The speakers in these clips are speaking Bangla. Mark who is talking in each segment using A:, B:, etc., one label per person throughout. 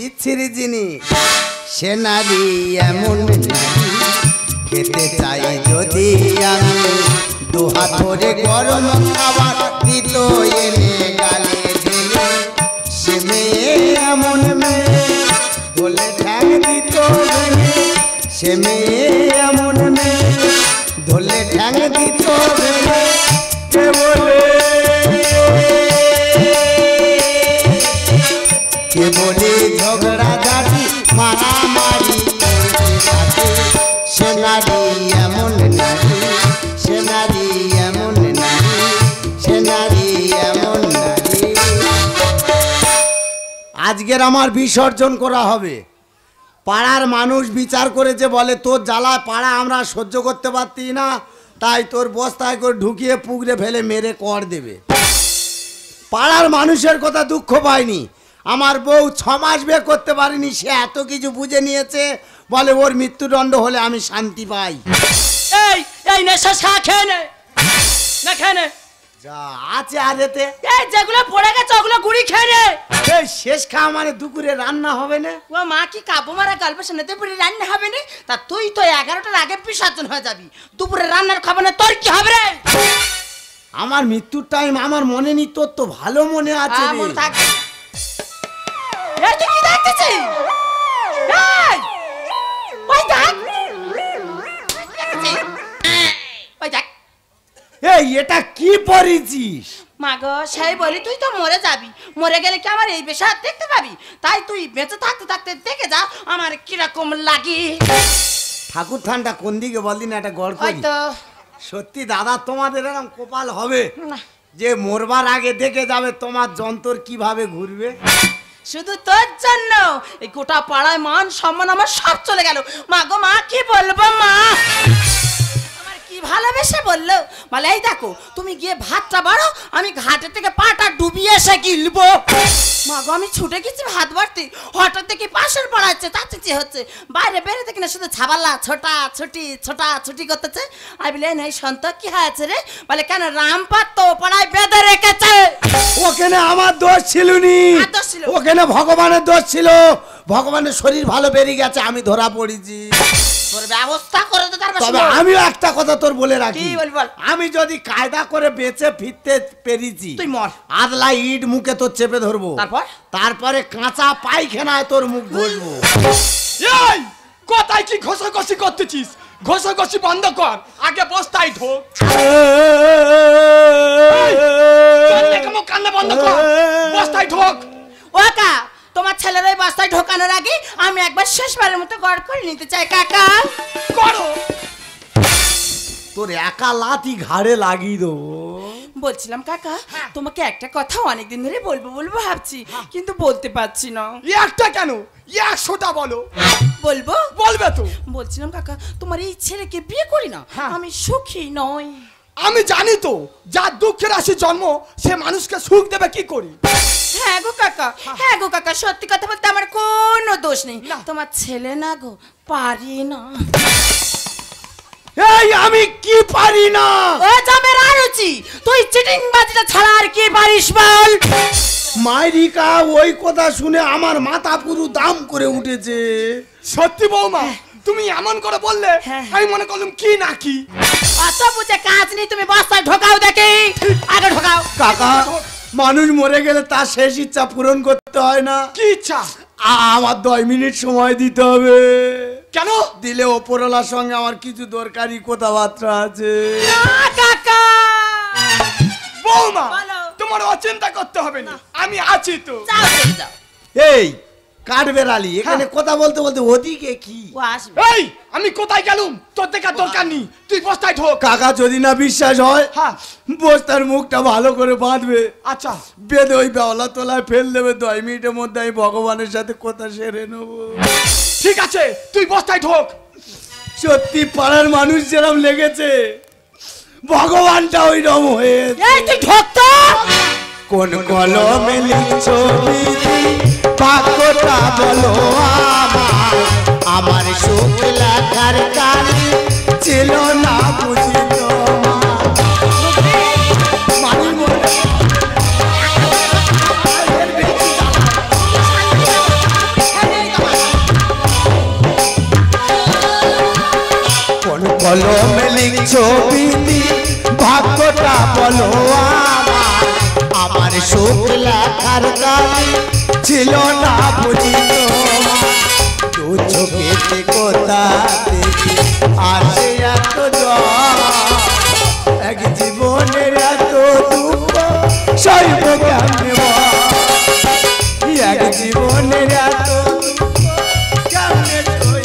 A: বিচ্ছিরি জিনিস সে নারী এমন নারী খেতে চাই যদি আমি দুহাত ধরে গরম খাবার দিত এনে গালে দিলে সে মেয়ে এমন মেয়ে বলে ঠ্যাং দিত সে মেয়ে এমন মেয়ে ধরলে ঠ্যাং দিত কে বলে ঝগড়া ঝাঁটি মারামারি সে নারী এমন নারী সে নারী এমন নারী সে নারী এমন নারী। আজকের আমার বিসর্জন করা হবে। পাড়ার মানুষ বিচার করেছে, বলে তোর জ্বালা পাড়া আমরা সহ্য করতে পারতি না, তাই তোর বস্তায় করে ঢুকিয়ে পুকুরে ফেলে মেরে কর দেবে। পাড়ার মানুষের কথা দুঃখ পায়নি। আমার বউ 6 মাস বিয়ে করতে পারেনি, সে এত কিছু বুঝে নিয়েছে, বলে ওর মৃত্যুদণ্ড হলে আমি শান্তি পাই।
B: এই এই নেশা খেয়ে নে, না খেয়ে নে
A: যা আছে আর এতে
B: এই যেগুলো পড়ে গেছে ওগুলো গুড়ি খেয়ে নে।
A: এই শেষ খাওয়া মানে দুপুরে রান্না হবে না?
B: ও মা কি কাবু মারা গল্প শোনাতে পুরি রান্না হবে না? তা তুই তো 11টার আগে বিসর্জন হয়ে যাবি, দুপুরে রান্নার খাবার না তোর কি হবে রে?
A: আমার মৃত্যুর টাইম আমার মনে নি, তোর তো ভালো মনে আছে রে।
B: মনে থাকবে। এই তুই কি দেখতেছিস? এই ওই দেখ, ওই দেখ।
A: এই এটা কি পড়েছিস?
B: মা গো সেই বলি তুই তো মরে যাবি, মরে গেলে কি আমার এই বেশা দেখতে পাবি? তাই তুই বেঁচে থাকতে থাকতে দেখে যা আমার কিরকম লাগে।
A: ঠাকুর থানটা কোন দিকে বলদিন একটা গড় করি। সত্যি দাদা তোমাদের এরকম কপাল হবে যে মরবার আগে দেখে যাবে তোমার যন্ত্র কিভাবে ঘুরবে।
B: শুধু তোর জন্য এই গোটা পাড়ায় মান সম্মান আমার সব চলে গেল। মা গো মা কি বলবো মা, আমার কি ভালোবেসে বললো, বলে এই দেখো তুমি গিয়ে ভাতটা বাড়ো, আমি ঘাটে থেকে পাটা ডুবিয়ে এসে গিলবো। মা গো আমি ছুটে গেছি ভাত বাড়তে, হঠাৎ দেখি পাশের পাড়াচ্ছে চাচিচি হচ্ছে, বাইরে বেরোতে কিনা শুধু ছাবাল্লা ছোটা ছুটি করতেছে। আমি বলে এই সন্ত কি হয়েছে রে? বলে কেন রামপাত তো পাড়ায় বেঁধে রেখেছে।
A: ওখানে আমার দোষ ছিল নি, ওখানে ভগবানের দোষ ছিল। ভগবানের শরীর ভালো বেরিয়ে গেছে, আমি ধরা পড়েছি।
B: তোর ব্যবস্থা করে দে।
A: তবে আমিও একটা কথা তোর বলে রাখি, আমি যদি কায়দা করে বেঁচে ফিরতে পেরেছি,
B: তুই মর।
A: আদলা ইট মুখে তোর চেপে ধরবো, তারপরে কাঁচা পায়খানায় তোর মুখ ঘষবো।
C: এই কোথায় কি ঘষাঘষি করতেছিস? ঘষাঘষি বন্ধ কর, আগে বস্তায় ঢোক। কান্না বন্ধ কর, বস্তায় ঢোক।
B: ওকা তোমার ছেলের ওই বস্তায় ঢোকানোর আগে আমি একবার শেষবারের মতো গড় করে নিতে চাই। কাকা
C: করো,
A: তোর একা লাথি ঘাড়ে লাগিয়ে দেবো।
B: বলছিলাম কাকা তোমাকে একটা কথা অনেকদিন ধরে বলবো ভাবছি, কিন্তু বলতে পারছি না।
C: একটা কেন, 100টা বলো।
B: বলবো?
C: বলবে তো।
B: বলছিলাম কাকা তোমার এই ছেলেকে বিয়ে করি না, আমি সুখী নই।
C: আমি জানি তো, যার দুঃখের রাশি জন্ম সে মানুষকে সুখ দেবে কি করি।
B: হ্যাঁ গো কাকা সত্যি কথা বলতে আমার কোনো দোষ নেই, তোমার ছেলে না গো পারি না।
A: এই আমি কি পারি না?
B: ও জামের আরুচি, তুই চিটিং বাজিটা ছাড়া আর কি পারিস বল?
A: মাইরিকা ওই কথা শুনে আমার মাথা পুরো দাম করে উঠেছে।
C: সত্যি বৌমা, তুমি এমন করে বললে আমি মনে করলাম কি না কি।
B: অত বুঝে কাজ নেই, তুমি বস্তায় ঢোকাও দেখি, আগে ঢোকাও।
A: কাকা মানুষ মরে গেলে তার শেষ ইচ্ছা পূরণ করতে হয় না?
C: কি ইচ্ছা?
A: আমার 10 মিনিট সময় দিতে হবে।
C: কেন?
A: দিলে ওপরওয়ালার সঙ্গে আমার কিছু দরকারি কথাবার্তা আছে।
B: কাকা
C: বৌমা তোমার অচিন্তা করতে হবে না, আমি আছি তো।
A: এই কাঠ বেড়ালি এখানে কথা বলতে বলতে ওদিকে কি?
C: এই আমি কোথায় গেলুম তোর দেখার দরকার নেই, তুই বস্তায় ঢোক।
A: কাকা যদি না বিশ্বাস হয় বস্তার মুখটা ভালো করে বাঁধবে,
C: আচ্ছা
A: বেঁধে ওই বেওলা তোলায় ফেল দেবে। 10 মিনিটের মধ্যে আমি ভগবানের সাথে কথা সেরে নেবো।
C: ঠিক আছে তুই বস্তায় ঢোক।
A: সত্যি পাড়ার মানুষ যেরকম লেগেছে ভগবানটা ওই রকম হয়েছে।
B: তুই ঢোক তো।
A: কোন কলমে লিখছো বাক্যটা বলো আমার সুখ লেখার কালি ছিল না বুঝি কলমে লিখছো বিধি ভাগ্যটা বলো আমার সুখ লেখার কালি ছিল না বুঝি দু চোখেতে কোথা দেখি আসে এত জল এক জীবনের এত দুঃখ সইব কেমনে এক জীবনের এত দুঃখ কেমনে সইব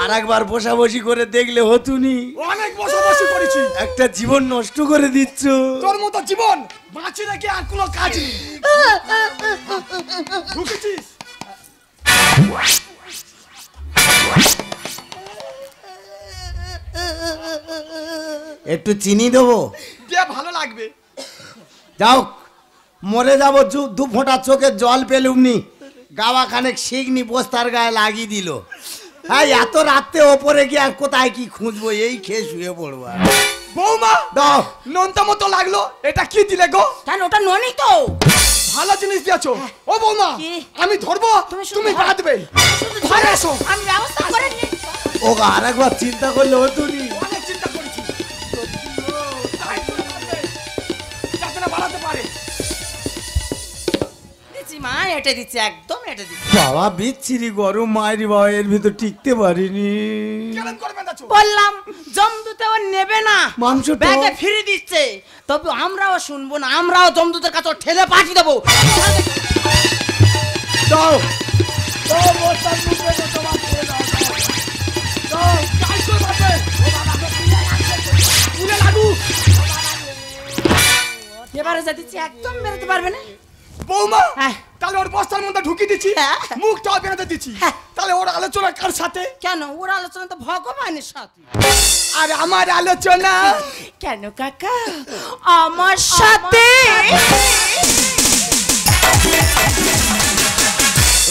A: আর একবার বসাবসি করে দেখলে হতুনি
C: অনেক বসাবসি করেছি
A: একটা জীবন নষ্ট করে দিচ্ছ
C: তোর মতো জীবন বাঁচি নাকি আর কোনো কাজ নেই ঢুকেছিস
A: একটু চিনি দেবো
C: দিয়ে ভালো লাগবে
A: যাও মরে যাবো দু ফোঁটা চোখে জল পেলুমনি গাওয়া খানেক শিখনি বস্তার গায়ে লাগিয়ে দিল হ্যাঁ এত রাত্রে ওপরে গিয়ে আর কোথায় কি খুঁজবো এই খেয়ে শুয়ে পড়বো
C: বৌমা
A: দাও
C: নোনতা মতো লাগলো এটা কি দিলে গো
B: কেন ওটা ননি তো
C: ভালো জিনিস দিয়েছো ও বৌমা
B: কি?
C: আমি ধরবো তুমি
B: ধরো।
C: বাঁধবে
B: শুধু
C: ঘরে
B: ধরো,
C: এসো।
B: আমি ব্যবস্থা করে নিই
A: ও আর একবার চিন্তা করলে হতুনি
C: অনেক চিন্তা করেছি যাতে না বাড়াতে পারে
B: দিচ্ছি মা এটা দিচ্ছি একদম এটা দিচ্ছি
A: বাবা বিচ্ছিরি গরম মায়ের বাবা এর ভিতর টিকতে পারিনি
C: কেমন করবেন দাচু
B: বললাম জমদূতে ও নেবে না
A: মাংস তো-
B: ব্যাগে ফিরে দিচ্ছে তবে আমরাও শুনবো না আমরাও জমদূতের কাছে ওর ঠেলে পাঠিয়ে দেবো
A: দাও
B: এবারে যা দিচ্ছি একদম বেরোতে পারবে না
C: বৌমা
B: হ্যাঁ।
C: তাহলে ওর বস্তার মধ্যে ঢুকিয়ে দিচ্ছি
B: হ্যাঁ।
C: মুখটাও বেরোতে দিচ্ছি
B: হ্যাঁ।
C: তাহলে ওর আলোচনা কার সাথে
B: কেন ওর আলোচনা তো ভগবানের সাথে
C: আর আমার আলোচনা
B: কেন কাকা আমার সাথে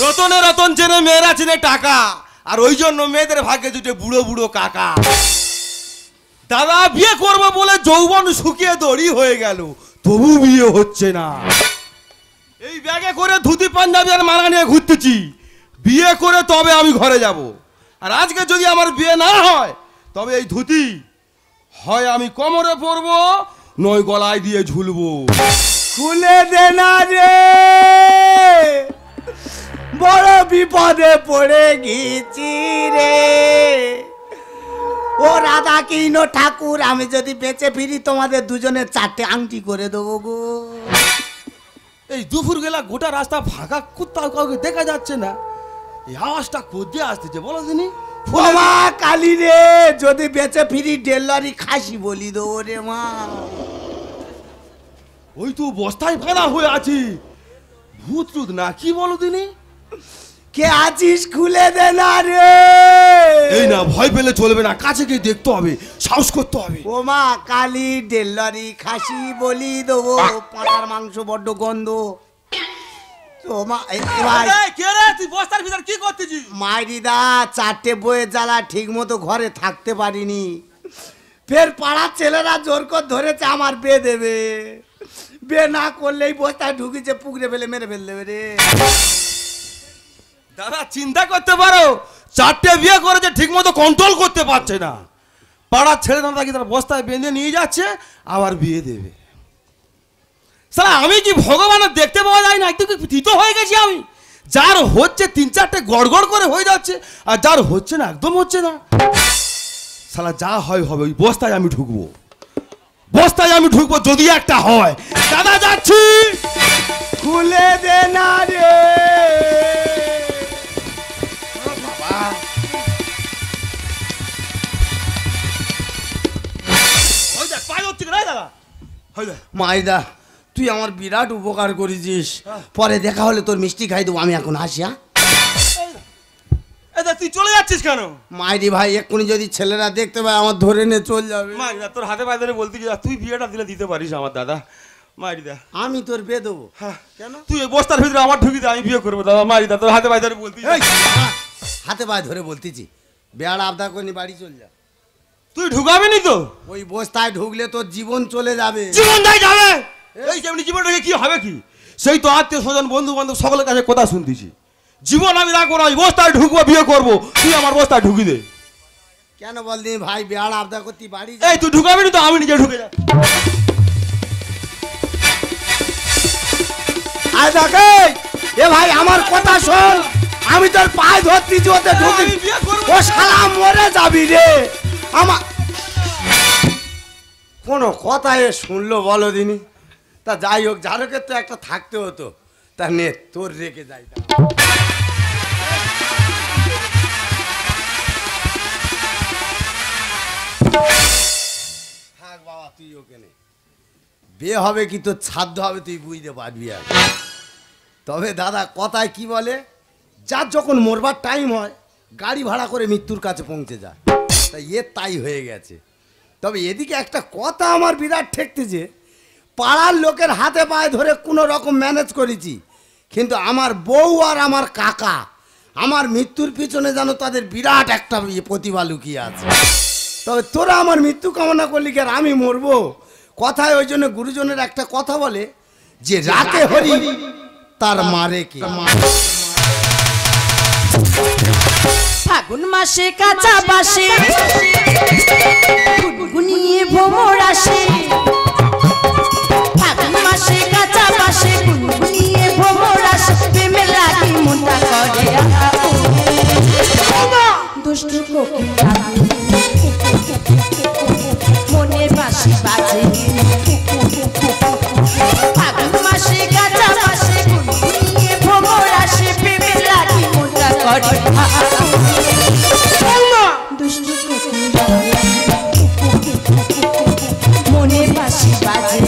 D: রতনে রতন চেনে মেয়েরা চেনে টাকা আর ওই জন্য মেয়েদের ভাগ্যে জুটে বুড়ো বুড়ো কাকা দাদা বিয়ে করবো বলে যৌবন শুকিয়ে দড়ি হয়ে গেল তবু বিয়ে হচ্ছে না এই ব্যাগে করে ধুতি পাঞ্জাবি আর মালা নিয়ে ঘুরতেছি বিয়ে করে তবে আমি ঘরে যাব আর আজকে যদি আমার বিয়ে না হয় তবে এই ধুতি হয় আমি কোমরে পরবো নয় গলায় দিয়ে ঝুলবো
A: খুলে দে না রে বড় বিপদে পড়ে গেছি রে ও রাধা কৃষ্ণ ঠাকুর আমি যদি বেঁচে ফিরি তোমাদের দুজনের 4টে আংটি করে দেবো গো
D: এই দুপুর বেলা গোটা রাস্তা ফাঁকা কোথাও কাউকে দেখা যাচ্ছে না এই আওয়াজটা কোথায় আসতেছে বলো দিনি
A: বাবা কালী রে যদি বেঁচে ফিরি ডেলারি খাসি বলি দেবো রে মা
D: ওই তো বস্তায় ফেলা হয়ে আছি ভূত টুত না কি বলো দিনি
A: কে আছিস খুলে দে না রে
D: এই না ভয় পেলে চলবে না কাছে গিয়ে দেখতে হবে সাহস করতে হবে
A: ও মা কালী ডেলারি খাসি বলি দেবো পাটার মাংস বড্ড গন্ধ ও মা ভাই
D: কে রে তুই বস্তার ভিতর কি করতেছিস
A: মাইরিদা 4টে বইয়ের জ্বালা ঠিক মতো ঘরে থাকতে পারিনি ফের পাড়ার ছেলেরা জোর করে ধরেছে আমার বিয়ে দেবে বিয়ে না করলেই বস্তায় ঢুকিছে পুকুরে ফেলে মেরে ফেল দেবে রে
D: দাদা চিন্তা করতে পারো 4টে বিয়ে করেছে ঠিক মতো কন্ট্রোল করতে পারছে না পাড়ার ছেলে দাদা তার বস্তায় বেঁধে নিয়ে যাচ্ছে আবার বিয়ে দেবে সালা আমি কি ভগবানের দেখতে পাওয়া যায় না একটু কি ভীত হয়ে গেছি আমি যার হচ্ছে 3-4টে গড়গড় করে হয়ে যাচ্ছে আর যার হচ্ছে না একদম হচ্ছে না সালা যা হয় হবে ওই বস্তায় আমি ঢুকবো যদি একটা হয় দাদা যাচ্ছি
A: খুলে দে না রে
D: ওই দেখ পায়ে হচ্ছে না দাদা হয় দেখ
A: মাইদা তুই আমার বিরাট উপকার করেছিস পরে দেখা হলে তোর মিষ্টি খাই দেবো আমি এখন আসি হ্যাঁ
D: তুই চলে যাচ্ছিস কেন
A: মাইরি ভাই এক্ষুনি যদি ছেলেরা দেখতে পায় আমার ধরে নিয়ে চল যাবে
D: মাইরিদা তোর হাতে পায়ে ধরে বলতে যা তুই বিয়েটা দিলে দিতে পারিস আমার দাদা মাইরিদা
A: আমি তোর বিয়ে দেবো
D: হ্যাঁ
A: কেন
D: তুই এই বস্তার ভিতরে আমার ঢুকি দে আমি বিয়ে করবো দাদা মাইরিদা তোর হাতে পায়ে ধরে বলতে
A: এই, হাতে পায়ে ধরে বলতেছি বেড়া আবদা করিনি বাড়ি চল যা
D: তুই ঢুকাবি নি তো
A: ওই বস্তায় ঢুকলে তোর জীবন চলে যাবে
D: জীবন যাই যাবে এই যেমনি জীবন রেখে কি হবে কি সেই তো আত্মীয় স্বজন বন্ধু বান্ধব সকলের কাছে কথা শুনতেছি। জীবন আমি রাখবো না, ওই বস্তায় ঢুকবো, বিয়ে করবো, তুই আমার বস্তায় ঢুকি দে।
A: কেন বললি ভাই বেড়া আবদার করতে বাড়ি
D: এই তুই ঢুকাবি না তো আমি নিজে ঢুকে যাব।
A: আয় দেখে এ ভাই আমার কথা শোন, আমি তোর পায়ে ধরতেছি ওতে ঢুকি,
D: আমি বিয়ে করবো
A: ও শালা মরে যাবি রে। আমার কোনো কথা এ শুনলো বলো দিনি? তা যাই হোক, ঝাড়কের তো একটা থাকতে হতো, তা নে তোর রেখে যাই। থাক বাবা, তুই ওকে নে। বিয়ে হবে কি তোর ছাদ্য হবে তুই বুঝতে পারবি। আর তবে দাদা কথায় কি বলে, যার যখন মরবার টাইম হয় গাড়ি ভাড়া করে মৃত্যুর কাছে পৌঁছে যায়, তাই তাই হয়ে গেছে। তবে এদিকে একটা কথা আমার বিরাট ঠেকতেছে, পাড়ার লোকের হাতে পায়ে ধরে কোনো রকম ম্যানেজ করেছি, কিন্তু আমার বউ আর আমার কাকা আমার মৃত্যুর পিছনে যেন তাদের বিরাট একটা প্রতিভা লুকিয়ে আছে। তবে তোরা আমার মৃত্যু কামনা করলি কি আর আমি মরবো? কথায় ওই জন্য গুরুজনের একটা কথা বলে যে রাতে হরি তার মারে কে।
B: ফাগুন মাসে কাঁচা বাসে গুনগুনিয়ে ভ্রমর আসে, ফাগুন মাসে কাঁচা বাসে গুনগুনিয়ে ভ্রমর আসে, প্রেমে লাগি মনটা করে দুষ্টু কোকিল মনে বাঁশি বাজে, ফাগুন মাসে কাঁচা বাসে গুনগুনিয়ে ভ্রমর আসে, প্রেমে লাগি মনটা করে দুষ্টু কোকিল মনে বাঁশি বাজে।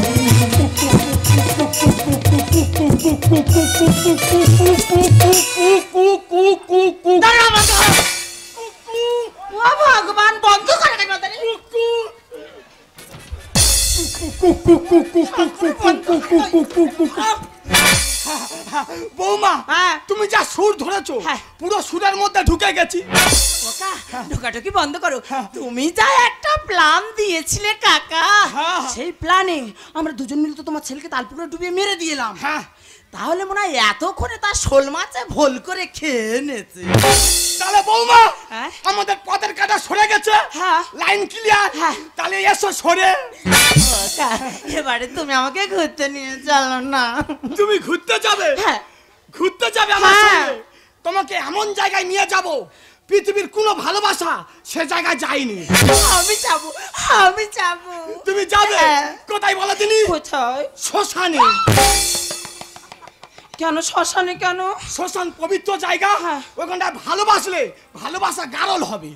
B: ভগবান বন্ধ করে কেন তারে?
C: বৌমা
B: হ্যাঁ।
C: তুমি যা সুর ধরেছো
B: হ্যাঁ।
C: পুরো সুরের মধ্যে ঢুকে গেছি।
B: ওকা ঢোকাঢুকি বন্ধ করো। তুমি যা একটা প্ল্যান দিয়েছিলে কাকা,
C: হ্যাঁ।
B: সেই প্ল্যানে আমরা দুজন মিলে তো তোমার ছেলেকে তালপুরে ডুবিয়ে মেরে দিয়েলাম।
C: হ্যাঁ,
B: তাহলে মনে হয় এতক্ষণে তার শোল মাছে ভোল করে খেয়ে নেছে।
C: তাহলে বৌমা
B: হ্যাঁ?
C: আমাদের পথের কাটা সরে গেছে,
B: হ্যাঁ।
C: Line clear.
B: হ্যাঁ।
C: তাহলে এসো সরে।
B: ওকা, এবারে তুমি আমাকে ঘুরতে নিয়ে চলো না।
C: তুমি ঘুরতে যাবে?
B: হ্যাঁ।
C: ঘুরতে যাবে আমার
B: হ্যাঁ।
C: সঙ্গে? তোমাকে এমন জায়গায় নিয়ে যাব পৃথিবীর কোনো ভালোবাসা সে জায়গায় যায়নি।
B: আমি যাবো, আমি যাবো।
C: তুমি যাবে?
B: হ্যাঁ।
C: কোথায় বলো তিনি?
B: কোথায়?
C: শ্মশানে।
B: কেন শ্মশানে কেন?
C: শ্মশান পবিত্র জায়গা,
B: হ্যাঁ।
C: ওখানটায় ভালোবাসলে ভালোবাসা গারল হবে।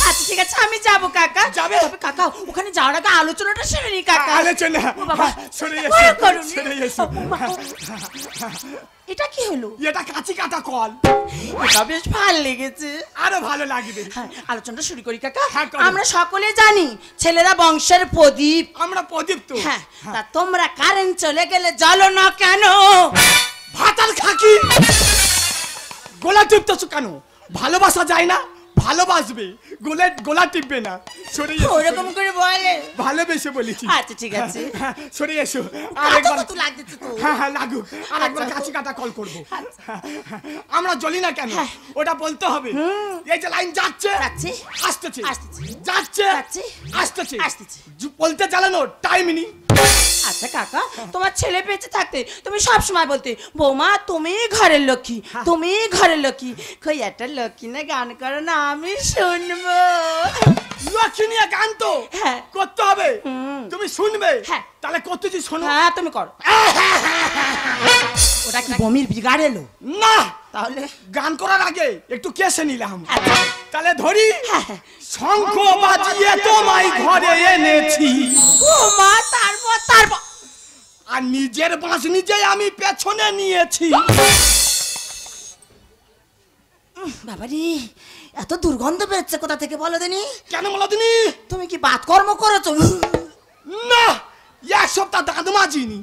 B: আচ্ছা ঠিক আছে, আমি যাবো কাকা।
C: যাবে?
B: তবে কাকা ওখানে যাওয়ার আগে আলোচনাটা সেরে নি কাকা।
C: আলোচনা?
B: ও বাবা,
C: সরে
B: এটা
C: এসো,
B: ভয় করুন।
C: সরে এসো।
B: এটা কি হলো?
C: এটা কাঁচি কাটা কল।
B: এটা বেশ ভালো লেগেছে।
C: আরো ভালো লাগবে।
B: হ্যাঁ, আলোচনাটা শুরু করি কাকা।
C: হ্যাঁ, করো।
B: আমরা সকলে জানি ছেলেরা বংশের প্রদীপ।
C: আমরা প্রদীপ তো।
B: হ্যাঁ, তা তোমরা কারেন্ট চলে গেলে জ্বলো না কেন?
C: ভাতাল খাকি গোলা টিপতেছো কেন? ভালোবাসা যায় না? ভালোবাসবে, গোলা টিপবে না। সরে এসো,
B: ওরকম করে বলে।
C: ভালোবেসে বলেছি।
B: আচ্ছা ঠিক আছে।
C: হ্যাঁ, সরে এসো।
B: কাঁচা
C: আরেকবার
B: তো লাগছে তো।
C: হ্যাঁ হ্যাঁ লাগুক। আরেকবার
B: আচ্ছা।
C: কাঁচি কাটা কল করবো। আমরা জ্বলি না কেন
B: হ্যাঁ।
C: ওটা বলতে হবে। এই যে লাইন যাচ্ছে
B: যাচ্ছে,
C: আসতেছে,
B: আসতেছে,
C: যাচ্ছে
B: যাচ্ছে,
C: আসতেছে,
B: আসতেছে।
C: বলতে জ্বালানো টাইম নি।
B: আচ্ছা কাকা, তোমার ছেলে বেঁচে থাকতে তুমি সব সময় বলতে বৌমা তুমি ঘরের লক্ষ্মী, তুমি ঘরের লক্ষ্মী। কই একটা লক্ষ্মী না গান করো না, আমি শুনবো।
C: লক্ষ্মী নিয়ে গান তো
B: হ্যাঁ।
C: করতে হবে। তুমি শুনবে?
B: হ্যাঁ।
C: তাহলে করতেছি শোনো।
B: হ্যাঁ তুমি করো। ওটা কি বমির বিগাড় এলো?
C: না,
B: তাহলে
C: গান করার আগে একটু কেসে নিলাম।
B: আচ্ছা।
C: তাহলে ধরি।
B: হ্যাঁ।
C: শঙ্খ বাজিয়ে তোমায় ঘরে এনেছি,
B: ও মা, তারপর
C: আর নিজের বাঁশ নিজেই আমি পেছনে নিয়েছি।
B: বাবারি, এত দুর্গন্ধ বেরোচ্ছে কোথা থেকে বলো দিনি?
C: কেন বলো তিনি?
B: তুমি কি বাতকর্ম করেছো?
C: না, এক সপ্তাহ দাঁত মাজিনি।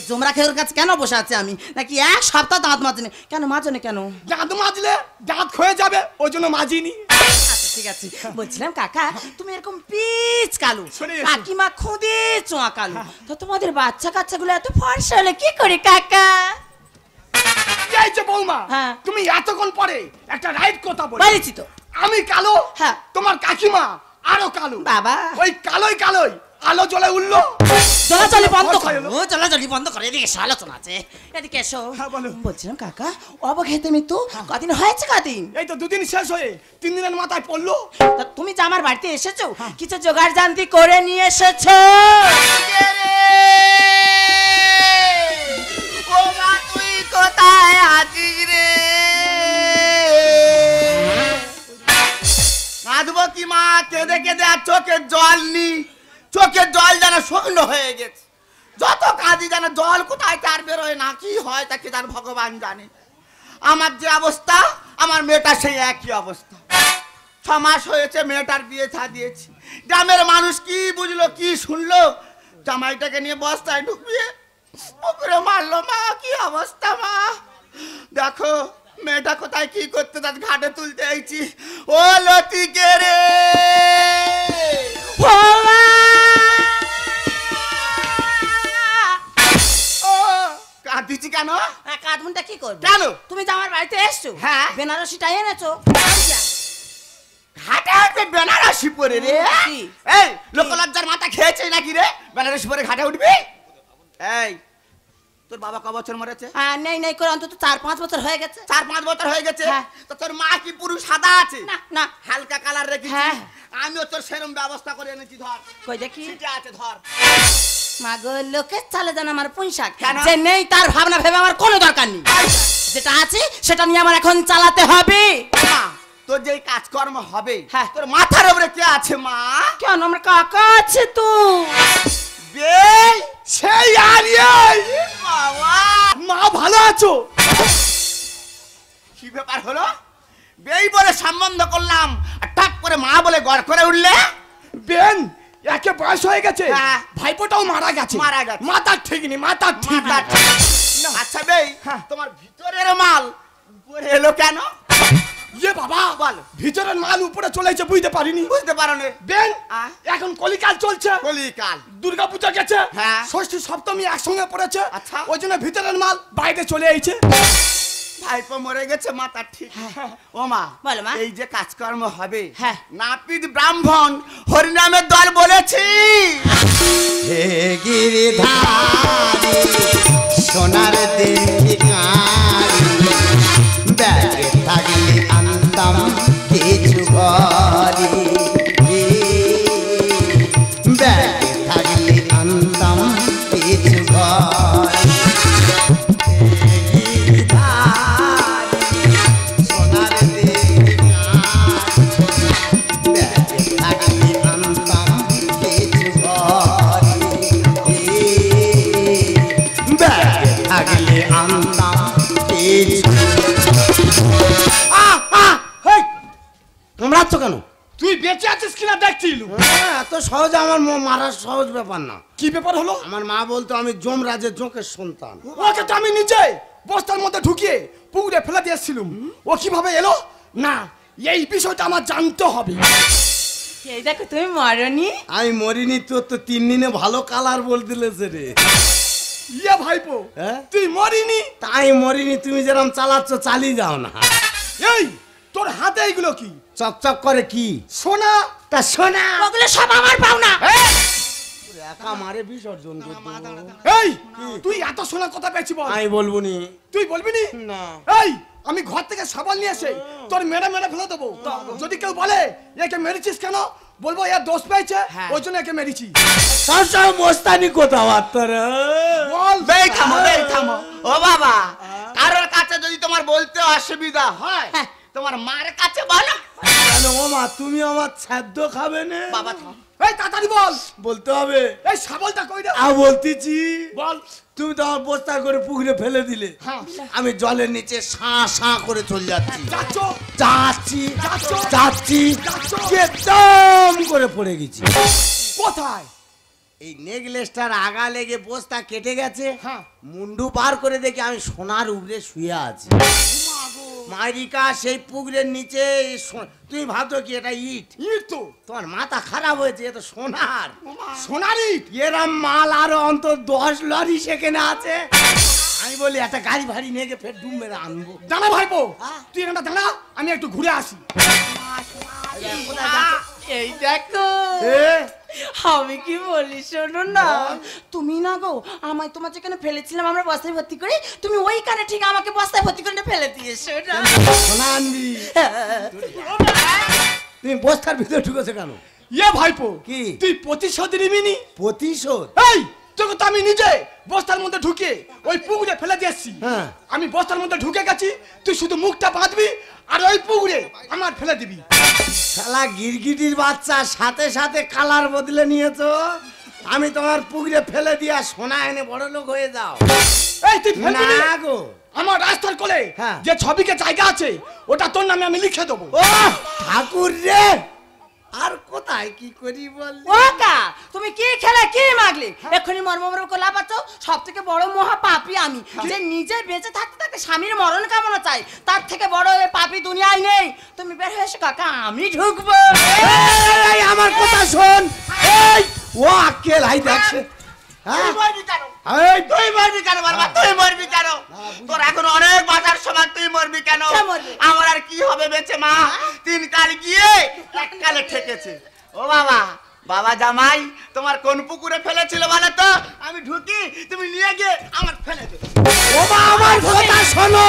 B: জমরা খেয়ের কাছে কেন বসে আছে আমি? নাকি এক সপ্তাহ দাঁত মাজনি? কেন মাজনি কেন?
C: দাঁত মাজলে দাঁত ক্ষয়ে যাবে, ওই জন্য মাজিনি।
B: আচ্ছা ঠিক আছে বলছিলাম কাকা তুমি এরকম পিচ কালো
C: সরে এসো।
B: কাকিমা খুদে চোয়া কালো তো তোমাদের বাচ্চা কাচ্চাগুলো এত ফর্সা হলে কি করে কাকা
C: এই যে বৌমা
B: হ্যাঁ।
C: তুমি এতক্ষণ পরে একটা রাইট কথা বলে
B: বলেছি তো
C: আমি কালো
B: হ্যাঁ।
C: তোমার কাকিমা আরো কালো
B: বাবা।
C: ওই কালোই কালোই আলো জ্বলে উঠলো
B: চলাচলি বন্ধ
C: ফর্সা
B: করো
C: হলো।
B: চলাচলি বন্ধ করো এদিকে এসো আলোচনা আছে এদিকে এসো
C: হ্যাঁ, বলো।
B: বলছিলাম কাকা অবঘেতে মৃত্যু কদিন হয়েছে কদিন
C: এই তো দুদিন শেষ হয়ে 3 দিনের মাথায় পড়লো
B: তা তুমি যে আমার বাড়িতে এসেছো কিছু জোগাড় জান্তি করে নিয়ে এসেছো
A: ও মা তুই কোথায় আছিস রে কাঁদবো কি মা কেঁদে কেঁদে আর চোখের জল নি চোখের জল যেন শুকনো হয়ে গেছে যত কাঁদি যেন জল কোথায় তার বেরোয় না কি হয় তাকে জান ভগবান জানে আমার যে অবস্থা আমার মেয়েটা সেই একই অবস্থা 6 মাস হয়েছে মেয়েটার বিয়ে থা দিয়েছি গ্রামের মানুষ কি বুঝলো কি শুনলো জামাইটাকে নিয়ে বস্তায় ঢুকিয়ে পুকুরে মারলো মা কি অবস্থা মা দেখো মেয়েটা কোথায় কি করতে তার ঘাটে তুলতে আইছি ও লতিকে রে ও কাঁদিছি কেন
B: কাঁদমুনটা কি করবে
A: কেন?
B: তুমি যে আমার বাড়িতে এসছো
A: হ্যাঁ।
B: বেনারসিটা এনেছো
A: ঘাটে হাতে বেনারসি পরে রে
B: কি?
A: এই লোকলজ্জার মাথা খেয়েছে নাকি রে বেনারসি পরে ঘাটে উঠবি এই তোর বাবা ক বছর মরেছে
B: নেই নেই করে অন্তত 4-5 বছর হয়ে গেছে
A: 4-5 বছর হয়ে গেছে
B: হ্যাঁ।
A: তো তোর মা কি পুরো সাদা আছে
B: না না
A: হালকা কালার রেখেছি
B: হ্যাঁ।
A: আমিও তোর সেরম ব্যবস্থা করে এনেছি ধর
B: কই দেখি
A: সিটে আছে ধর
B: মাগো লোকের চালে জানা আমার পুঁইশাক
A: কেন?
B: যে নেই তার ভাবনা ভেবে আমার কোনো দরকার নেই যেটা আছে সেটা নিয়ে আমার এখন চালাতে হবে
A: মা তোর যেই কাজকর্ম হবে
B: হ্যাঁ।
A: তোর মাথার উপরে কে আছে মা
B: কেন আমার কাকা আছে তো
A: বেই
C: সেই আর এই
A: বাবা
C: মা ভালো আছো
A: কি ব্যাপার হলো বেই বলে সম্বন্ধ করলাম আর টাক করে মা বলে গড় করে উঠলে
C: বেন একে বয়স হয়ে গেছে
A: হ্যাঁ।
C: ভাইপোটাও মারা গেছে
A: মারা গেছে।
C: মাথার ঠিক নেই মাথার ঠিক
A: মাথা
C: নেই।
A: আচ্ছা বেই
C: হ্যাঁ।
A: তোমার ভিতরের মাল উপরে এলো কেন
C: ইয়ে বাবা
A: বল।
C: ভিতরের মাল উপরে চলেছে বুঝতে পারিনি
A: বুঝতে পারো না
C: বেন
A: আহ?
C: এখন কলিকাল চলছে
A: কলিকাল
C: দুর্গা পূজা গেছে
A: হ্যাঁ।
C: ষষ্ঠী সপ্তমী একসঙ্গে পড়েছে
A: আচ্ছা।
C: ওই জন্য ভিতরের মাল বাইরে চলে আইছে
A: ভাইপো মরে গেছে মাথা ঠিক ও মা
B: বলো মা।
A: এই যে কাজকর্ম হবে
B: হ্যাঁ।
A: নাপিত ব্রাহ্মণ হরিনামের দল বলেছি
E: হে গিরিধারী সোনার দেহিকারী ব্যাগে থাকলে আনতাম কিছু ঘরে ব্যাগে থাকলে আনতাম কিছু ঘরে সোনার দেহিকারী ব্যাগে থাকলে আনতাম কিছু ঘরে ব্যাগে থাকলে আনতাম কিছু
A: কামড়াচ্ছ কেন
C: তুই বেঁচে আছিস কিনা দেখছিল
A: এত সহজে আমার মারার সহজ ব্যাপার না
C: কি ব্যাপার হলো
A: আমার মা বলতো আমি যমরাজের জোঁকের সন্তান
C: ওকে তো আমি নিজে বস্তার মধ্যে ঢুকিয়ে পুকুরে ফেলে দিয়েছিলাম ও কিভাবে এলো না এই বিষয়টা আমার জানতে হবে
B: এই দেখো তুমি মরনি
A: আমি মরিনি তোর তো 3 দিনে ভালো কালার বল দিলেছে রে
C: ইয়ে ভাইপো
A: হ্যাঁ?
C: তুই মরিনি
A: তাই মরিনি তুমি যেরকম চালাচ্ছ চালিয়ে যাও না
C: এই তোর হাতে এইগুলো কি
A: চকচক করে কি
C: সোনা
A: তা শোনা
B: ওগুলো সব আমার পাওনা
A: একা মারে বিসর্জন করবো
C: এই তুই এত সোনা কথা পেয়েছি বল
A: আমি বলবো নি
C: তুই বলবি নি
A: না
C: এই আমি ঘর থেকে সাবান নিয়ে এসে তোর মেরে মেরে ফেলে দেবো যদি কেউ বলে একে মেরেছিস কেন বলবো এর দোষ পেয়েছে ওই জন্য একে মেরেছি
A: সব মোস্তানি কোথাও তোরা
C: বল
A: বেই থামো বেই থামো ও বাবা কারোর কাছে যদি তোমার বলতে অসুবিধা হয় তোমার মার কাছে বলো কেন ও মা তুমি আমার খাদ্য খাবে না বাবা থাম
C: এই তাড়াতাড়ি বল
A: বলতে হবে
C: এই শাবলটা কই রে
A: বলতেছি
C: বল
A: তুমি তো আমার বস্তা করে পুকুরে ফেলে দিলে
C: হ্যাঁ
A: আমি জলের নিচে সাঁ সাঁ করে চলে যাচ্ছি
C: যাচ্ছ
A: যাচ্ছি
C: যাচ্ছ?
A: যাচ্ছি
C: যাচ্ছ?
A: একদম করে পড়ে গেছি
C: কোথায়
A: এই নেকলেসটার আগা লেগে বস্তা কেটে গেছে
C: হ্যাঁ।
A: মুন্ডু পার করে দেখি আমি সোনার উপরে শুয়ে আছি মারিকা সেই পুকুরের নিচে তুমি ভাবছো কি এটা ইট?
C: ইট তো
A: তোমার মাথা খারাপ হয়েছে, এ তো সোনার।
C: সোনার ইট।
A: এরম মাল আরো অন্তত 10 লরি সেখানে আছে। আমি বলি একটা গাড়ি ভাড়ি নিয়ে গিয়ে ফের ডুব মেরে আনবো।
C: দাঁড়া ভাইপো,
A: হ্যাঁ?
C: তুই এখানটা দাঁড়া, আমি একটু ঘুরে আসি।
B: এই দেখো
A: এ,
B: আমি কি বলি শোনো না, তুমি না গো আমায় তোমার যেখানে ফেলেছিলাম আমরা বস্তায় ভর্তি করে, তুমি ওইখানে ঠিক আমাকে বস্তায় ভর্তি করে ফেলে দিয়েছো না।
A: সোনা আনবি? তুমি বস্তার ভিতরে ঢুকেছো কেন?
C: ইয়ে ভাইপো,
A: কি?
C: তুই প্রতিশোধ নিবি নি?
A: প্রতিশোধ?
C: এই তোকে তো আমি নিজে বস্তার মধ্যে ঢুকে ওই পুকুরে ফেলে দিয়েছি।
A: হ্যাঁ।
C: আমি বস্তার মধ্যে ঢুকে গেছি, তুই শুধু মুখটা বাঁধবি আর ওই পুকুরে আমার ফেলে দিবি।
A: শালা গিরগিটির বাচ্চা, সাথে সাথে কালার বদলে নিয়েছো। আমি তোমার পুকুরে ফেলে দিয়া সোনা এনে বড় লোক হয়ে যাও।
C: এই তুই ফেলবি নি?
A: না গো,
C: আমার রাস্তার কোলে
A: হ্যাঁ।
C: যে 6 বিঘে জায়গা আছে ওটা তোর নামে আমি লিখে দেবো।
A: ও ঠাকুর রে, আর কোথায় কি করি বল?
B: ও কা তুমি কি খেলে কি মাগলি এক্ষুনি মর্মমর করে লাপাচ্ছ? সব থেকে বড় মহা পাপী আমি, যে নিজে বেঁচে থাকতে থাকতে স্বামীর মরণ কামনা চাই, তার থেকে বড় এই পাপী দুনিয়ায় নেই। তুমি বের হয়ে এসো কাকা, আমি ঢুকবো।
A: এই আমার কথা শোন। এই ও আক্কেল, হাই দেখছে। হ্যাঁ এই
E: তুই মরবি কেন বাবা? তুই মরবি কেন? তোর এখন অনেক বাঁচার সময়, তুই মরবি কেন?
B: কে মরবে?
E: আমার আর কি হবে বেঁচে মা? 3 কাল গিয়ে 1 কালে ঠেকেছে। ও বাবা, বাবা জামাই তোমার কোন পুকুরে ফেলেছিল বলো তো? আমি ঢুকি, তুমি নিয়ে গিয়ে আমার ফেলে দে।
A: ও মা, আমার কথা শোনো।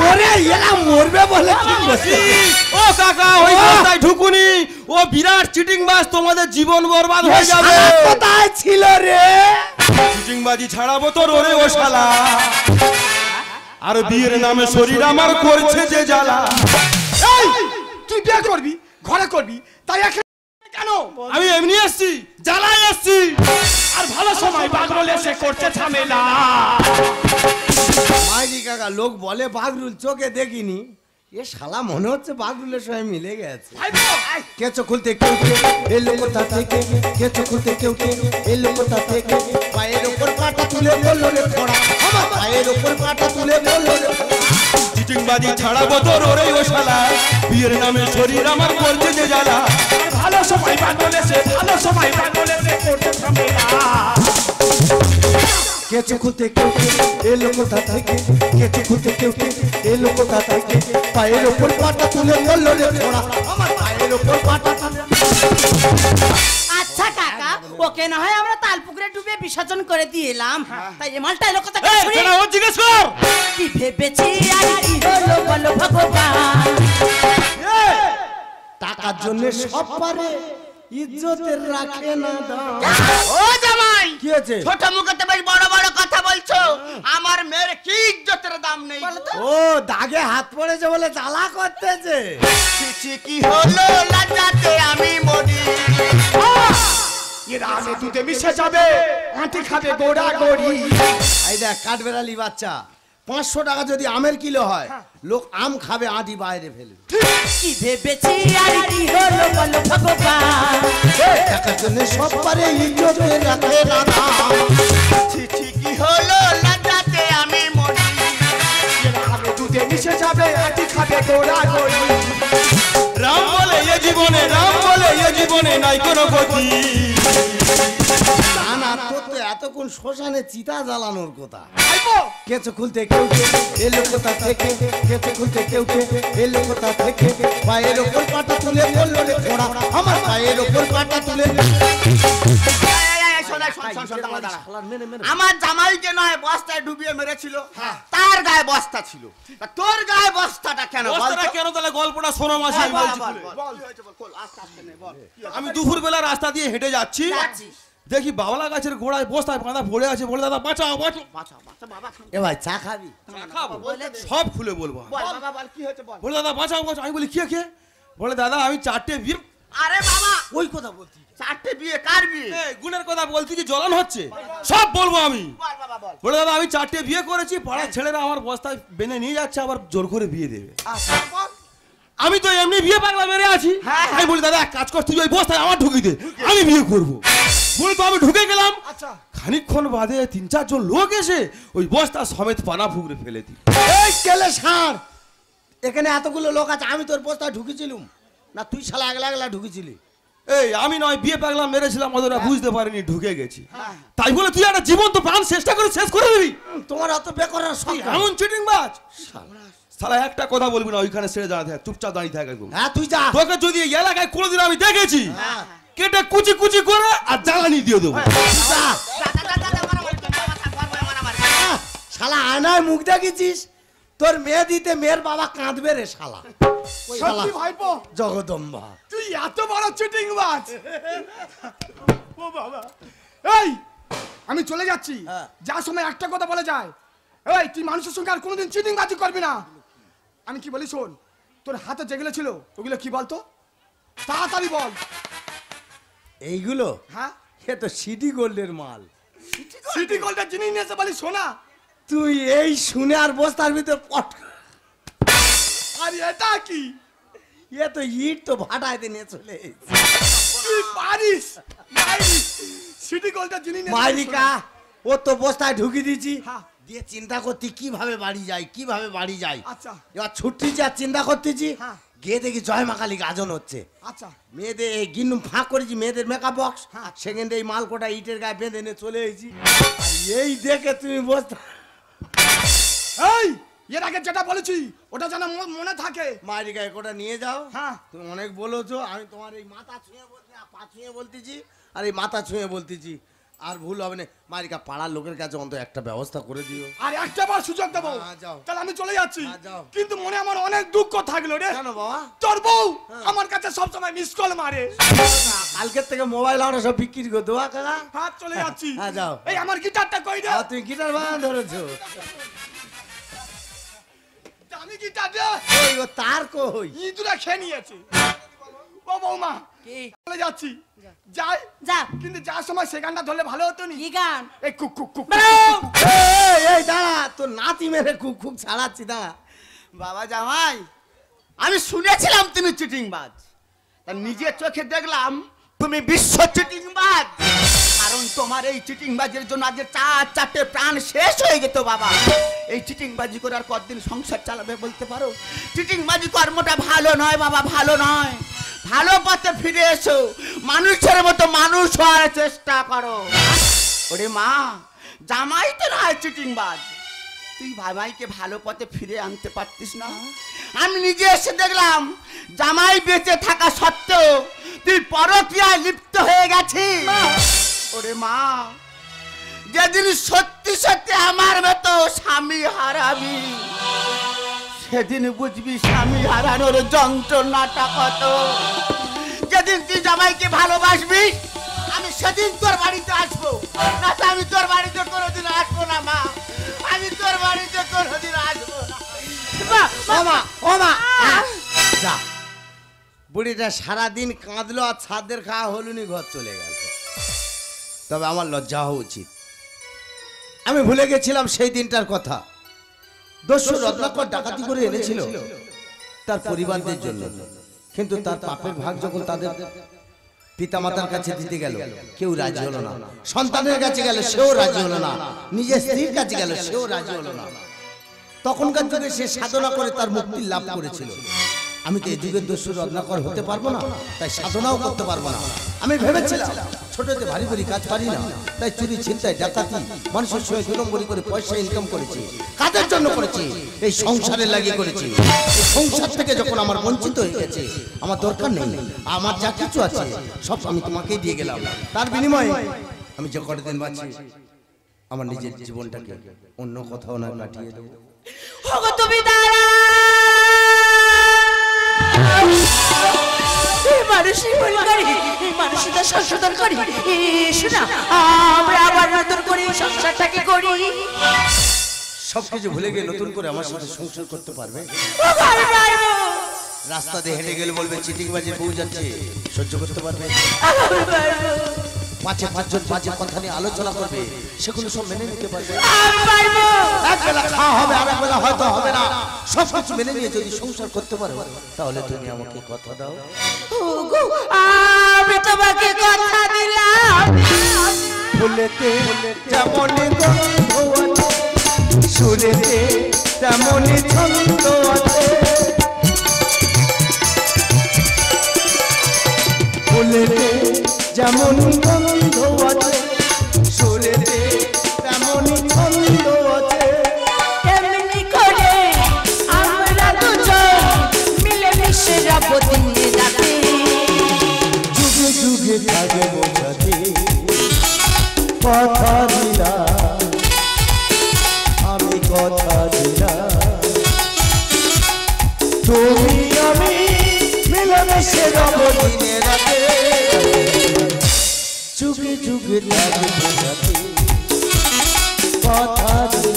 A: মরে এলা মরবে বলে কি বলছে?
D: ও কাকা, ওই বস্তায় ঢুকুনি, ও বিরাট চিটিং বাজ, তোমাদের জীবন বরবাদ
A: এ
D: হয়ে যাবে।
A: শালা কোথায় ছিল রে?
D: চিটিং বাজি ছাড়াবো তোর ওরে ও শালা। আর বিয়ের নামে শরীর আমার করছে যে জ্বালা।
C: এই তুই বিয়ে করবি, ঘরে করবি, তাই এখানে কেন?
D: আমি এমনি এসছি, জ্বালায় এসছি।
C: আর ভালো সময় বাগরোল এসে করছে ঝামেলা।
A: মাইরি কাকা, লোক বলে বাগরুল, চোখে দেখিনি। এ শালা মনে হচ্ছে বাগরুলের সঙ্গে মিলে গেছে।
C: ভাইপো,
A: কেঁচো খুলতে কেউ এলো কোথা থেকে, কেঁচো খুলতে কেউ এলো কোথা থেকে, পায়ের ওপর কাটা তুলে বললো রে পড়া, আমার পায়ের ওপর কাটা তুলে বললো রে পড়া।
D: চিটিং বাজি ছাড়াবো তোর ওরে ও শালা। বিয়ের নামে শরীর আমার করছে যে জ্বালা।
C: আর ভালো সময় বাগরোল এসে, ভালো সময় বাগরোল এসে করছে ঝামেলা।
A: কেঁচো খুলতে কেউ এলো কোথা থেকে, কেঁচো খুলতে কেউ এলো কোথা থেকে, পায়ের ওপর কাটা তুলে বললো রে পড়া, আমার পায়ের ওপর কাটা তুলে।
B: আচ্ছা কাকা, ওকে না হয় আমরা তাল পুকুরে ডুবে বিসর্জন করে দিয়ে এলাম, তাই এই মালটা এলো কোথা থেকে
D: এই,
B: শুনি?
D: সেটা ও জিজ্ঞেস কর।
B: কি ভেবেছি আর কি হলো বলো ভগবান?
A: টাকার জন্য সব পারে, ইজ্জতের রাখে না দাম।
E: ও জামাই,
A: কি হয়েছে?
E: ছোট মুখেতে বেশ বড় বড় কথা বলছো। আমার মেয়ের কি ইজ্জতের দাম নেই?
A: ও দাগে হাত পড়েছে বলে জ্বালা করতেছে।
E: ছি, কি হলো লজ্জাতে আমি মরি।
C: এরা আমি দুধে মিশে যাবে, আঁটি খাবে গোড়া গড়ি।
A: এই দেখ কাঠবেড়ালি বাচ্চা, 500 টাকা যদি আমের কিলো হয়, লোক আম খাবে আঁটি বাইরে ফেলে।
B: কি ভেবেছি আর কি হলো বলো ভগবান?
A: টাকার জন্য সব পারে, ইজ্জতের রাখে না দাম।
E: ছি, কি হলো লজ্জাতে আমি মরি।
C: এরা আমি দুধে মিশে যাবে, আঁটি খাবে গোড়া গড়ি।
D: রাম বলে এ জীবনে, রাম বলে এ জীবনে নাই কোনো গতি।
A: না না, তোর তো এতক্ষণ শ্মশানে চিতা জ্বালানোর কথা।
C: ভাইপো,
A: কেঁচো খুলতে কেউ এলো কোথা থেকে, কেঁচো খুলতে কেউ এলো কোথা থেকে, পায়ের ওপর কাটা তুলে বললো রে পড়া, আমার পায়ের ওপর কাটা তুলে।
E: আমার জামাইকে নয় বস্তায় ডুবিয়ে মেরেছিল, তার গায়ে বস্তা ছিল, তা তোর গায়ে বস্তাটা কেন বল
D: বস্তাটা
E: তো?
D: কেন তাহলে গল্পটা শোনো মাসি, আমি বলছি খুলে। আমি দুপুর বেলা রাস্তা দিয়ে হেঁটে যাচ্ছি, দেখি বাবলা গাছের গোড়ায় বস্তায় বাঁধা পড়ে আছে। বলে দাদা বাঁচাও বাঁচাও।
A: এ ভাই চা খাবি?
D: খাবো, সব খুলে বলবো।
E: কি হয়েছে বল?
D: বলে দাদা বাঁচাও বাঁচাও। আমি বলি কে? বলে দাদা আমি 4টে বিয়ে।
E: আরে বাবা,
A: ওই কথা বলছি।
E: 4টে বিয়ে, কার বিয়ে?
D: এই গুণের কথা বলছি, কি জ্বলন হচ্ছে সব বলবো আমি।
E: বল বাবা বল।
D: বলে দাদা আমি 4টে বিয়ে করেছি, পাড়ার ছেলেরা আমার বস্তায় বেঁধে নিয়ে যাচ্ছে, আবার জোর করে বিয়ে দেবে। আমি তো এমনি বিয়ে পাগলা মেরে আছি। আমি বলি দাদা এক কাজ কর, তুই ওই বস্তায় আমার ঢুকিয়ে দে, আমি বিয়ে করবো। বলে তো আমি ঢুকে গেলাম। খানিকক্ষণ বাদে 3-4 জন লোক এসে ওই বস্তা সমেত পানা পুকুরে ফেলে দিই।
A: এই কেলে সার, এখানে এতগুলো লোক আছে, আমি তোর বস্তায় ঢুকেছিলুম না? তুই শালা একলা একলা ঢুকেছিলি?
D: এই আমি নয় বিয়ে পাগলা মেরেছিলাম, ওরা বুঝতে পারিনি, ঢুকে গেছি। তাই বলে তুই একটা জীবন তো প্রাণ চেষ্টা করে শেষ করে দিবি?
A: তোমার অত বেকরার শখ কেন?
D: এমন চিটিং বাজ শালা, একটা কথা বলবি না, ওইখানে ছেড়ে দাঁড়াতে থাক, চুপচাপ দাঁড়িয়ে থাক একদম।
A: হ্যাঁ তুই যা।
D: তোকে যদি এই এলাকায় কোনোদিন আমি দেখেছি
A: হ্যাঁ।
D: কেটে কুচি কুচি করে আর জ্বালানি দিয়ে দেবো।
A: যা। শালা আয়নায় মুখ দেখেছিস? তোর মেয়ে দিতে মেয়ের বাবা কাঁদবে রে শালা। ওই শালা
C: সত্যি ভাইপো,
A: জগদম্বা।
C: তুই এত বড় চিটিং বাজ! ও বাবা, এই আমি চলে যাচ্ছি।
A: হ্যাঁ।
C: যার সময় একটা কথা বলে যায়, এই তুই মানুষের সঙ্গে আর কোনোদিন চিটিং বাজি করবি না। আমি কি বলি শোন, তোর হাতে যেগুলো ছিল ওগুলো কি বলতো? তাড়াতাড়ি বল।
A: এইগুলো
C: হ্যাঁ,
A: এ তো সিটি গোল্ডের মাল।
C: সিটি গোল্ডের জিনিস নিয়েছে বলি সোনা।
A: তুই এই শুনে আর বস্তার ভিতরে পট।
C: আর এটা কি?
A: এ তো ইট তো ভাটাইতে নিয়ে চলে এসেছে।
C: তুই পারিস সিটি গোল্ডের জিনিস নিয়েছে বলি
A: মালিকা
C: সোনা।
A: ও তো বস্তায় ঢুকিয়ে দিয়েছি,
C: হ্যাঁ।
A: দিয়ে চিন্তা করতি কিভাবে বাড়ি যাই, কিভাবে বাড়ি যাই।
C: আচ্ছা
A: এবার ছুটি যা চিন্তা করতেছি,
C: হ্যাঁ।
A: গিয়ে দেখি জয় মা কালী গাজন হচ্ছে।
C: আচ্ছা,
A: মেয়েদের এই গিন্নু ফাঁক করেছি, মেয়েদের মেকআপ বক্স,
C: হ্যাঁ।
A: সেখানে এই মালকোটা ইটের গায়ে বেঁধে নিয়ে চলে এসেছি। আর এই দেখে তুমি বস্তা।
C: এই এর আগে যেটা বলেছি ওটা যেন মনে থাকে।
A: মায়ের গায়ে কোটা নিয়ে যাও।
C: হ্যাঁ।
A: তুমি অনেক বলেছো, আমি তোমার এই মাথা ছুঁয়ে বলছি না, পা ছুঁয়ে বলতেছি, আর এই মাথা ছুঁয়ে বলতেছি, আর ভুল হবে না। মারিকা পাড়ার লোকের কাছে অন্তত একটা ব্যবস্থা করে দিও।
C: আর একটা বার সুযোগ দেবো।
A: হ্যাঁ, যাও।
C: তাহলে আমি চলে যাচ্ছি।
A: হ্যাঁ, যাও।
C: কিন্তু মনে আমার অনেক দুঃখ থাকলো রে।
A: কেন বাবা?
C: তোর বউ আমার কাছে সব সময় মিস কল মারে।
A: কালকের থেকে মোবাইল আমরা সব বিক্রি করে দেবো কাকা।
C: হ্যাঁ চলে যাচ্ছি।
A: হ্যাঁ, যাও।
C: এই আমার গিটারটা কই রে?
A: আর তুমি গিটার বাজানো ধরেছো?
C: আমি গিটার রে
A: ওই ও তার কই?
C: ইঁদুরা খেয়ে নিয়েছে। ও বৌমা চলে যাচ্ছি। যাই
B: যা।
C: কিন্তু যার সময় সে গানটা ধরলে ভালো হতো নি।
B: কি গান?
C: এই কুক কুক কুক।
A: এই দাঁড়া, তোর নাতি মেরে খুব খুব ছাড়াচ্ছি, দাঁড়া।
E: বাবা জামাই, আমি শুনেছিলাম তুমি চিটিংবাজ, তা নিজের চোখে দেখলাম তুমি বিশ্ব চিটিংবাজ। কারণ তোমার এই চিটিংবাজের জন্য আজকে 4-4টে প্রাণ শেষ হয়ে যেত বাবা। এই চিটিংবাজি করে আর কতদিন সংসার চালাবে বলতে পারো? চিটিংবাজি কর্মটা ভালো নয় বাবা, ভালো নয়। ভালো পথে ফিরে এসো, মানুষের মতো মানুষ হওয়ার চেষ্টা করো। ওরে মা, জামাই তো নয় চিটিংবাজ, তুই ভাইকে ভালো পথে ফিরে আনতে পারতিস না? আমি নিজে এসে দেখলাম জামাই বেঁচে থাকা সত্ত্বেও তুই পরকীয়ায় লিপ্ত হয়ে গেছিস। ওরে মা, যেদিন সত্যি সত্যি আমার মতো স্বামী হারাবি, সেদিন বুঝবি স্বামী হারানোর যন্ত্রণাটা কত। যেদিন তুই জামাইকে ভালোবাসবি, আমি সেদিন তোর বাড়িতে আসবো, না তো আমি তোর বাড়িতে কোনোদিন আসবো না মা। আমি তোর বাড়িতে কোনোদিন আসবো না।
A: ওমা ওমা, যা। বুড়িটা সারাদিন কাঁদলো আর ছাদের খাওয়া হলুনি, ঘর চলে গেল। তবে আমার লজ্জা হওয়া উচিত, আমি ভুলে গেছিলাম সেই দিনটার কথা। দস্যু রত্নাকর ডাকাতি করে এনেছিল তার পরিবারদের জন্য, কিন্তু তার পাপের ভাগ যখন তাদের পিতামাতার কাছে দিতে গেল, কেউ রাজি হলো না। সন্তানের কাছে গেল, সেও রাজি হলো না। নিজের স্ত্রীর কাছে গেল, সেও রাজি হলো না। তখনকার যুগে সে সাধনা করে তার মুক্তি লাভ করেছিল। আমি তো এই যুগের দস্যু রত্নাকর হতে পারবো না, তাই সাধনাও করতে পারবো না। আমি ভেবেছিলাম ছোটতে ভারী ভারী কাজ পারি না, তাই চুরি ছিনতাই ডাকাতি মানুষের সঙ্গে 2 নম্বরি করে পয়সা ইনকাম করেছি। কাদের জন্য করেছি? এই সংসারে লাগিয়ে করেছি। এই সংসার থেকে যখন আমার বঞ্চিত হয়ে গেছে, আমার দরকার নেই, আমার যা কিছু আছে সব আমি তোমাকেই দিয়ে গেলাম। তার বিনিময়ে আমি যে কটা দিন বাঁচি, আমার নিজের জীবনটাকে অন্য কোথাও না কাটিয়ে দেবো।
B: ওগো তুমি দাঁড়া, মানুষই ভুল করি, মানুষটা সংশোধন করি। শোনা, আমরা আবার নতুন করে সংসারটাকে করি।
A: সবকিছু ভুলে গিয়ে নতুন করে আমার সাথে সংসার করতে পারবে? রাস্তা দিয়ে হেঁটে গেলে বলবে চিটিংবাজির বউ যাচ্ছে, সহ্য করতে পারবে? 5-5 জন কথা নিয়ে আলোচনা করবে, সেগুলো সব মেনে নিতে পারবে? এক বেলা খাওয়া হবে, আর এক বেলা হয়তো হবে না। সব কিছু মেনে নিয়ে যদি সংসার করতে পারো, তাহলে তুমি আমাকে কথা দাও।
B: আমি তোমাকে কথা দিলাম,
A: ফুলেতে যেমন গন্ধ আছে, সুরেতে তেমন ছন্দ আছে।
F: কথা দিলাম, আমি কথা দিলাম, তুমি আমি মিলেমিশে রব দিনে রাতে, যুগে যুগে থাকবো সাথে, কথা দিলাম।